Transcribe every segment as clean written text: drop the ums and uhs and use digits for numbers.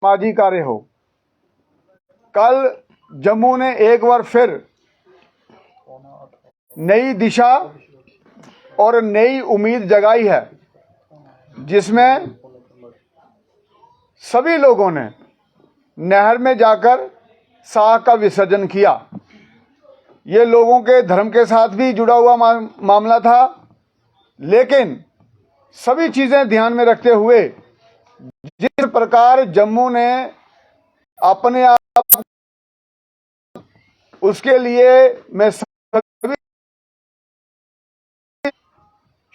सामाजिक कार्य हो। कल जम्मू ने एक बार फिर नई दिशा और नई उम्मीद जगाई है, जिसमें सभी लोगों ने नहर में जाकर शाह का विसर्जन किया। ये लोगों के धर्म के साथ भी जुड़ा हुआ मामला था, लेकिन सभी चीजें ध्यान में रखते हुए जिस प्रकार जम्मू ने अपने आप, उसके लिए मैं सभी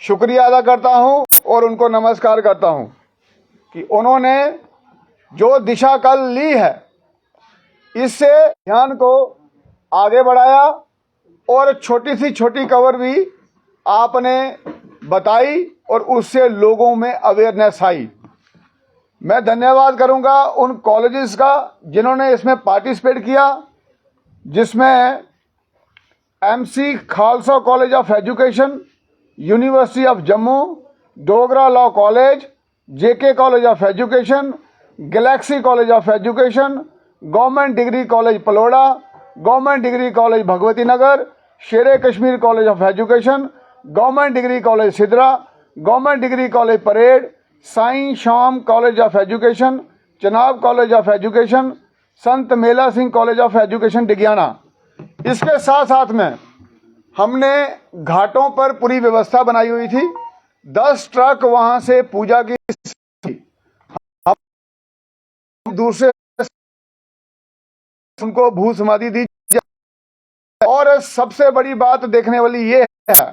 शुक्रिया अदा करता हूं और उनको नमस्कार करता हूं कि उन्होंने जो दिशा कल ली है, इससे ध्यान को आगे बढ़ाया और छोटी सी छोटी खबर भी आपने बताई और उससे लोगों में अवेयरनेस आई। मैं धन्यवाद करूंगा उन कॉलेजेस का जिन्होंने इसमें पार्टिसिपेट किया, जिसमें MC Khalsa college of education, university of Jammu, Dogra law college, JK college of education, galaxy college of education, government degree college Paloda, government degree college Bhagwati Nagar, Shere Kashmir college of education, government degree college Sidra, government degree college parade, Sai Sham college of education, Chenab college of education, Sant Mela Singh college of education Digiana. इसके साथ साथ में हमने घाटों पर पूरी व्यवस्था बनाई हुई थी। 10 ट्रक वहां से पूजा की, दूसरे उनको भू समाधि दी। और सबसे बड़ी बात देखने वाली ये है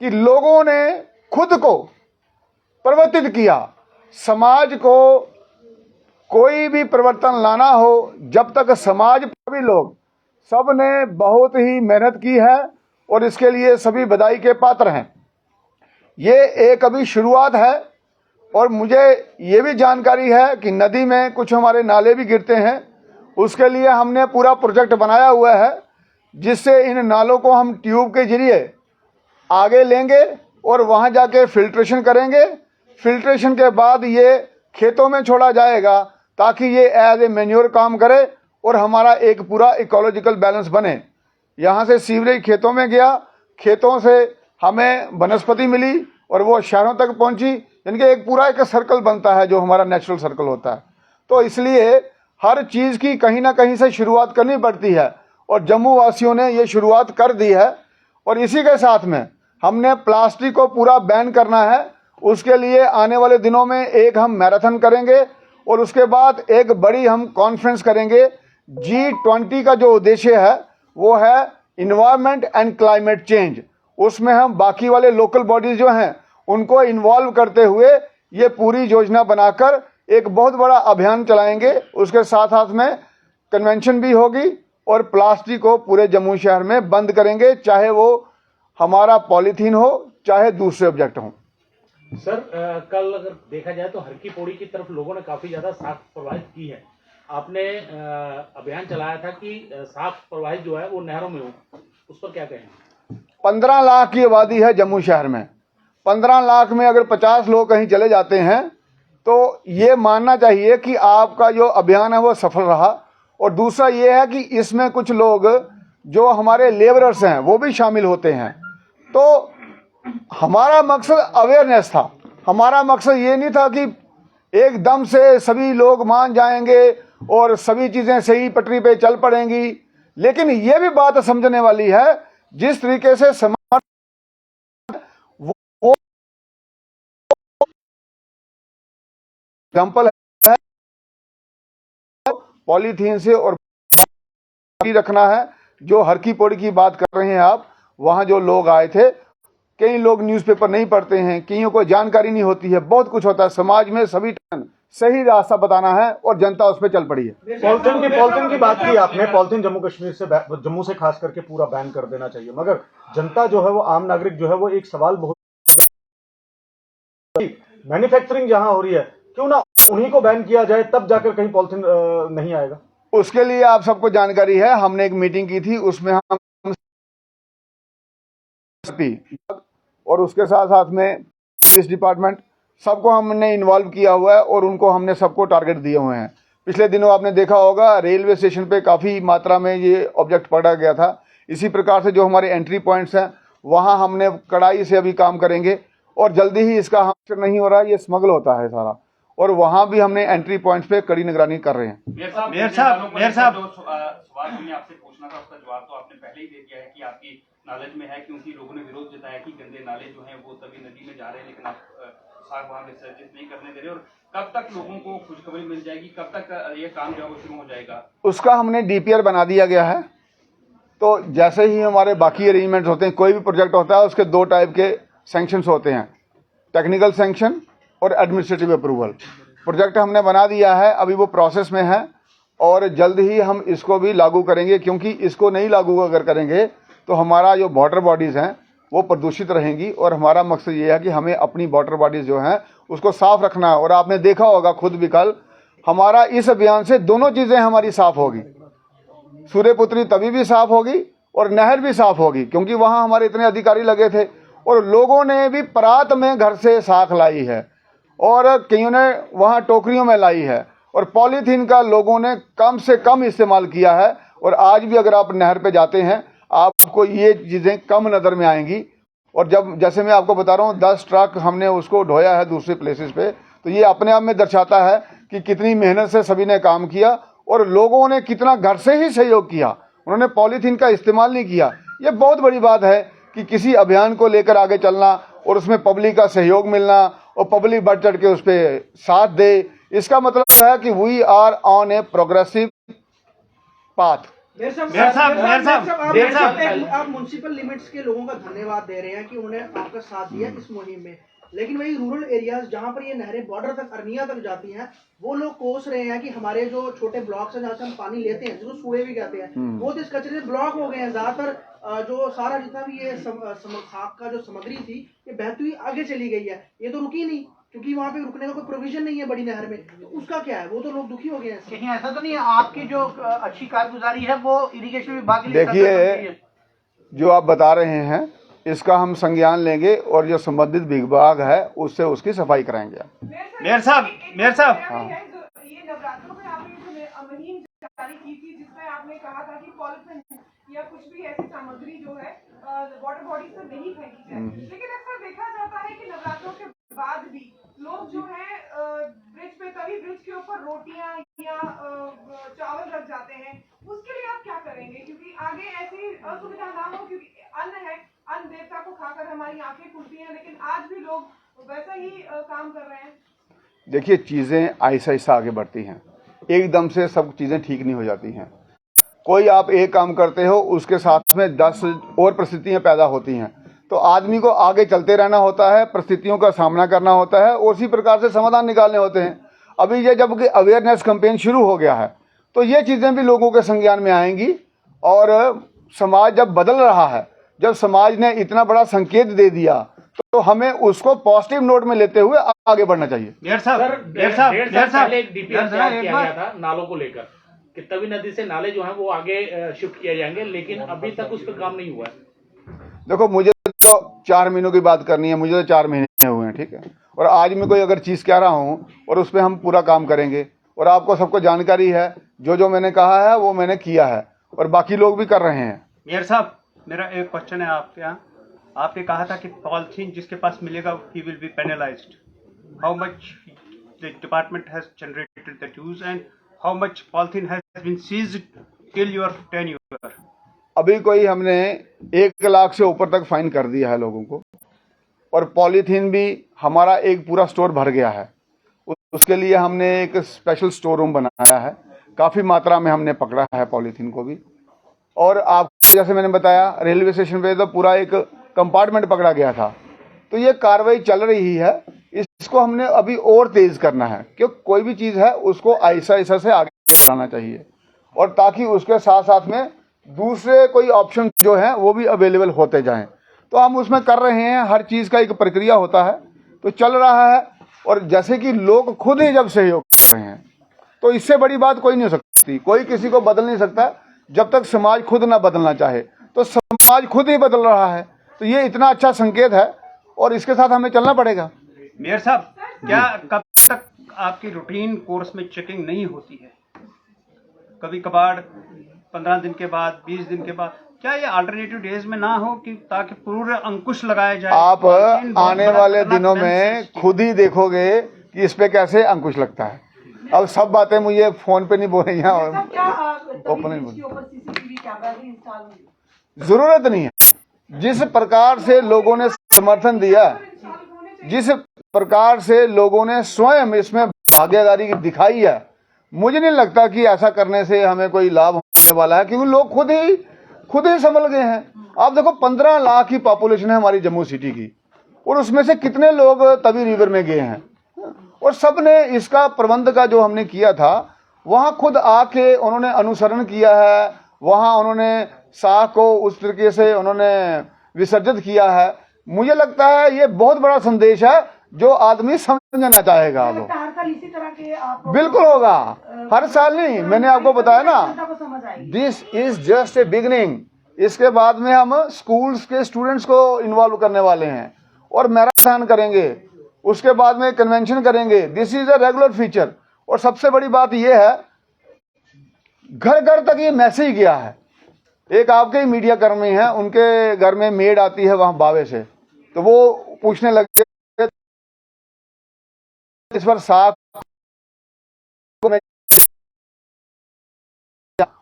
कि लोगों ने खुद को परिवर्तित किया। समाज को कोई भी परिवर्तन लाना हो, जब तक समाज सभी लोग सब ने बहुत ही मेहनत की है और इसके लिए सभी बधाई के पात्र हैं। ये एक अभी शुरुआत है और मुझे ये भी जानकारी है कि नदी में कुछ हमारे नाले भी गिरते हैं। उसके लिए हमने पूरा प्रोजेक्ट बनाया हुआ है, जिससे इन नालों को हम ट्यूब के जरिए आगे लेंगे और वहां जाके फिल्ट्रेशन करेंगे। फिल्ट्रेशन के बाद ये खेतों में छोड़ा जाएगा ताकि ये एज ए मैन्योर काम करे और हमारा एक पूरा इकोलॉजिकल बैलेंस बने। यहाँ से सीवरेज खेतों में गया, खेतों से हमें वनस्पति मिली और वो शहरों तक पहुंची, यानी कि एक पूरा एक सर्कल बनता है जो हमारा नेचुरल सर्कल होता है। तो इसलिए हर चीज़ की कहीं ना कहीं से शुरुआत करनी पड़ती है और जम्मू वासियों ने ये शुरुआत कर दी है। और इसी के साथ में हमने प्लास्टिक को पूरा बैन करना है। उसके लिए आने वाले दिनों में एक हम मैराथन करेंगे और उसके बाद एक बड़ी हम कॉन्फ्रेंस करेंगे। G20 का जो उद्देश्य है वो है इन्वायरमेंट एंड क्लाइमेट चेंज। उसमें हम बाकी वाले लोकल बॉडीज जो हैं उनको इन्वॉल्व करते हुए ये पूरी योजना बनाकर एक बहुत बड़ा अभियान चलाएंगे। उसके साथ साथ में कन्वेंशन भी होगी और प्लास्टिक को पूरे जम्मू शहर में बंद करेंगे, चाहे वो हमारा पॉलीथीन हो चाहे दूसरे ऑब्जेक्ट हों। सर, कल अगर देखा जाए तो हरकी पौड़ी की तरफ लोगों ने काफी ज्यादा साख प्रवाहित की है। आपने अभियान चलाया था कि साख प्रवाहित जो है वो नहरों में हो, उस पर क्या कहें? 15 लाख की आबादी है जम्मू शहर में। 15 लाख में अगर 50 लोग कहीं चले जाते हैं तो ये मानना चाहिए कि आपका जो अभियान है वो सफल रहा। और दूसरा ये है कि इसमें कुछ लोग जो हमारे लेबरर्स हैं वो भी शामिल होते हैं। तो हमारा मकसद अवेयरनेस था। हमारा मकसद ये नहीं था कि एकदम से सभी लोग मान जाएंगे और सभी चीजें सही पटरी पे चल पड़ेंगी। लेकिन ये भी बात समझने वाली है, जिस तरीके से समाज वो एग्जाम्पल है, पॉलीथीन से और रखना है। जो हरकी पौड़ी की बात कर रहे हैं आप, वहां जो लोग आए थे, कई लोग न्यूज़पेपर नहीं पढ़ते हैं, कईयों को जानकारी नहीं होती है, बहुत कुछ होता है समाज में। सभी सही रास्ता बताना है और जनता उस पर चल पड़ी है। पॉलिथीन की बात की आपने। पॉलिथीन जम्मू कश्मीर से, जम्मू से खास करके पूरा बैन कर देना चाहिए, मगर जनता जो है वो, आम नागरिक जो है वो, एक सवाल बहुत, मैन्युफैक्चरिंग जहां हो रही है क्यों ना उन्हीं को बैन किया जाए, तब जाकर कहीं पॉलिथीन नहीं आएगा। उसके लिए आप सबको जानकारी है, हमने एक मीटिंग की थी, उसमें हम और उसके साथ साथ में पुलिस डिपार्टमेंट सबको हमने इन्वॉल्व किया हुआ है और उनको हमने सबको टारगेट दिए हुए हैं। पिछले दिनों आपने देखा होगा रेलवे स्टेशन पे काफ़ी मात्रा में ये ऑब्जेक्ट पकड़ा गया था। इसी प्रकार से जो हमारे एंट्री पॉइंट्स हैं वहाँ हमने कड़ाई से अभी काम करेंगे और जल्दी ही इसका हम नहीं हो रहा है, ये स्मगल होता है सारा, और वहाँ भी हमने एंट्री पॉइंट्स पे कड़ी निगरानी कर रहे हैं। मेयर साहब जो सवाल मैंने आपसे पूछना था उसका जवाब तो आपने पहले ही दे दिया है कि आपकी नॉलेज में है, क्योंकि लोगों ने विरोध जताया कि गंदे नाले जो हैं वो तभी नदी में जा रहे हैं, लेकिन आप साफ वहाँ विसर्जित नहीं करने दे रहे। और कब तक लोगों को खुशखबरी मिल जाएगी, कब तक ये काम जो है वो शुरू हो जाएगा? उसका हमने DPR बना दिया गया है। तो जैसे ही हमारे बाकी अरेंजमेंट्स होते हैं, कोई भी प्रोजेक्ट होता है उसके 2 टाइप के सैंक्शंस होते हैं, टेक्निकल सैंक्शन और एडमिनिस्ट्रेटिव अप्रूवल। प्रोजेक्ट हमने बना दिया है, अभी वो प्रोसेस में है और जल्द ही हम इसको भी लागू करेंगे, क्योंकि इसको नहीं लागू अगर करेंगे तो हमारा जो वाटर बॉडीज़ हैं वो प्रदूषित रहेंगी और हमारा मकसद ये है कि हमें अपनी वाटर बॉडीज़ जो हैं उसको साफ़ रखना है। और आपने देखा होगा खुद भी कल हमारा इस अभियान से दोनों चीज़ें हमारी साफ़ होगी, सूर्यपुत्री तभी भी साफ़ होगी और नहर भी साफ़ होगी, क्योंकि वहाँ हमारे इतने अधिकारी लगे थे और लोगों ने भी परात में घर से साख लाई है और कईयों ने वहाँ टोकरियों में लाई है और पॉलीथीन का लोगों ने कम से कम इस्तेमाल किया है। और आज भी अगर आप नहर पे जाते हैं आपको ये चीज़ें कम नज़र में आएंगी। और जब जैसे मैं आपको बता रहा हूँ 10 ट्रक हमने उसको ढोया है दूसरे प्लेसेस पे, तो ये अपने आप में दर्शाता है कि कितनी मेहनत से सभी ने काम किया और लोगों ने कितना घर से ही सहयोग किया, उन्होंने पॉलीथीन का इस्तेमाल नहीं किया। ये बहुत बड़ी बात है कि किसी अभियान को लेकर आगे चलना और उसमें पब्लिक का सहयोग मिलना और पब्लिक बढ़ चढ़ के उस पर साथ दे, इसका मतलब है कि we are on a progressive path. आप म्युनिसिपल लिमिट्स के लोगों का धन्यवाद दे रहे हैं कि उन्होंने आपका साथ दिया इस मुहिम में, लेकिन वही रूरल एरियाज जहां पर ये नहरें बॉर्डर तक अरनिया तक जाती हैं वो लोग कोस रहे हैं कि हमारे जो छोटे ब्लॉक्स हैं जहाँ से हम पानी लेते हैं, जिसको सूड़े भी कहते हैं, वो तो इस कचरे से ब्लॉक हो गए हैं। ज्यादातर जो सारा जितना भी ये खाक का जो सामग्री थी ये बहती हुई आगे चली गई है, ये तो रुकी नहीं, क्योंकि वहाँ पे रुकने का कोई प्रोविजन नहीं है बड़ी नहर में। तो उसका क्या है, वो तो लोग दुखी हो गए हैं। कहीं ऐसा तो नहीं है आपकी जो अच्छी कारगुजारी है वो इरिगेशन विभाग के लिए? देखिए जो आप बता रहे हैं इसका हम संज्ञान लेंगे और जो संबंधित विभाग है उससे उसकी सफाई कराएंगे। मेयर साहब हाँ। ये नवरात्रों में आपने जो मुहिम जारी की थी जिसमें आपने कहा था कि पॉलिथीन या कुछ भी ऐसी सामग्री जो है वाटर बॉडीज में नहीं फेंकी जाए, लेकिन अक्सर देखा जाता है कि नवरात्रों के बाद भी लोग जो है ब्रिज पे कभी ब्रिज के ऊपर रोटियां या चावल रख जाते हैं, उसके लिए आप क्या करेंगे? क्योंकि आगे ऐसी असुविधा ना हो, क्योंकि अन्न है, अन्न देवता को खाकर हमारी आंखें खुलती हैं, लेकिन आज भी लोग वैसा ही काम कर रहे हैं। देखिए चीज़ें ऐसा ऐसा आगे बढ़ती हैं, एकदम से सब चीज़ें ठीक नहीं हो जाती हैं। कोई आप एक काम करते हो उसके साथ में 10 और परिस्थितियाँ पैदा होती हैं, तो आदमी को आगे चलते रहना होता है, परिस्थितियों का सामना करना होता है और उसी प्रकार से समाधान निकालने होते हैं। अभी ये जबकि अवेयरनेस कैंपेन शुरू हो गया है तो ये चीज़ें भी लोगों के संज्ञान में आएंगी और समाज जब बदल रहा है, जब समाज ने इतना बड़ा संकेत दे दिया तो हमें उसको पॉजिटिव नोट में लेते हुए आगे बढ़ना चाहिए। डेढ़ साल पहले एक DPR तैयार किया गया था नालों को लेकर कि तवी नदी से नाले जो हैं वो आगे शिफ्ट किए जाएंगे, लेकिन अभी तक उस पर काम नहीं हुआ है। देखो मुझे तो 4 महीनों की बात करनी है, मुझे तो 4 महीने हुए हैं, ठीक है, और आज मैं कोई अगर चीज़ कह रहा हूँ और उस पर हम पूरा काम करेंगे और आपको सबको जानकारी है जो मैंने कहा है वो मैंने किया है और बाकी लोग भी कर रहे हैं। मेयर साहब मेरा एक क्वेश्चन है आपके यहाँ, आपने कहा था कि पॉलिथीन जिसके पास मिलेगा he will be penalised. How much the department has generated the dues and how much polythene has been seized till your tenure? अभी कोई हमने 1 लाख से ऊपर तक फाइन कर दिया है लोगों को और पॉलीथीन भी हमारा एक पूरा स्टोर भर गया है। उसके लिए हमने एक स्पेशल स्टोर रूम बनाया है, काफ़ी मात्रा में हमने पकड़ा है पॉलीथीन को भी। और आपको जैसे मैंने बताया रेलवे स्टेशन पे तो पूरा एक कंपार्टमेंट पकड़ा गया था, तो ये कार्रवाई चल रही है, इसको हमने अभी और तेज़ करना है क्योंकि कोई भी चीज़ है उसको ऐसा ऐसा से आगे बढ़ाना चाहिए और ताकि उसके साथ साथ में दूसरे कोई ऑप्शन जो है वो भी अवेलेबल होते जाएं। तो हम उसमें कर रहे हैं, हर चीज़ का एक प्रक्रिया होता है तो चल रहा है और जैसे कि लोग खुद ही जब सहयोग कर रहे हैं तो इससे बड़ी बात कोई नहीं हो सकती। कोई किसी को बदल नहीं सकता जब तक समाज खुद ना बदलना चाहे, तो समाज खुद ही बदल रहा है, तो ये इतना अच्छा संकेत है और इसके साथ हमें चलना पड़ेगा। मेयर साहब क्या कब तक आपकी रूटीन कोर्स में चेकिंग नहीं होती है, कभी कभार 15 दिन के बाद, 20 दिन के बाद, क्या ये अल्टरनेटिव डेज में ना हो कि ताकि पूरे अंकुश लगाया जाए? आप पॉलिथीन बहुत आने बड़ा वाले खतरनाक दिनों menace में है इसकी। खुद ही देखोगे कि इस पे कैसे अंकुश लगता है। अब सब बातें मुझे फोन पे नहीं बोल रही हैं और ओपन नहीं बोल, सीसीटीवी कैमरा भी इंस्टॉल होंगे। जरूरत नहीं है। जिस प्रकार से लोगों ने समर्थन दिया, जिस प्रकार से लोगों ने स्वयं इसमें भागीदारी दिखाई है, मुझे नहीं लगता कि ऐसा करने से हमें कोई लाभ होने वाला है, क्योंकि लोग खुद ही संभल गए हैं। आप देखो 15 लाख की पॉपुलेशन है हमारी जम्मू सिटी की, और उसमें से कितने लोग तवी रिवर में गए हैं, और सबने इसका प्रबंध का जो हमने किया था वहां खुद आके उन्होंने अनुसरण किया है, वहां उन्होंने साख को उस तरीके से उन्होंने विसर्जित किया है। मुझे लगता है ये बहुत बड़ा संदेश है जो आदमी समझना चाहेगा वो हर साल इसी तरह के आप बिल्कुल होगा। हर साल नहीं, मैंने आपको बताया ना, जनता को समझ आएगी। This is just a beginning. इसके बाद में हम स्कूल्स के स्टूडेंट्स को इन्वॉल्व करने वाले हैं और मैराथन करेंगे, उसके बाद में कन्वेंशन करेंगे। This is a regular feature. और सबसे बड़ी बात यह है, घर घर तक ये मैसेज गया है। एक आपके ही मीडिया कर्मी हैं, उनके घर में मेड आती है वहां बावे से, तो वो पूछने लगे इस पर साख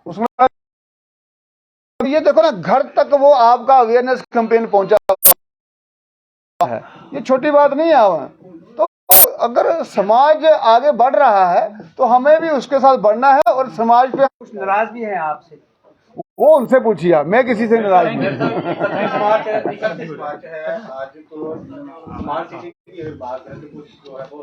उसमें, ये देखो ना, घर तक वो आपका अवेयरनेस कैंपेन पहुंचा है। ये छोटी बात नहीं है। तो अगर समाज आगे बढ़ रहा है तो हमें भी उसके साथ बढ़ना है, और समाज पे कुछ नाराज भी है आपसे। वो उनसे पूछिए, मैं किसी से नाराज नहीं। आज तो स्मार्ट सिटी की बात है तो कुछ जो है वो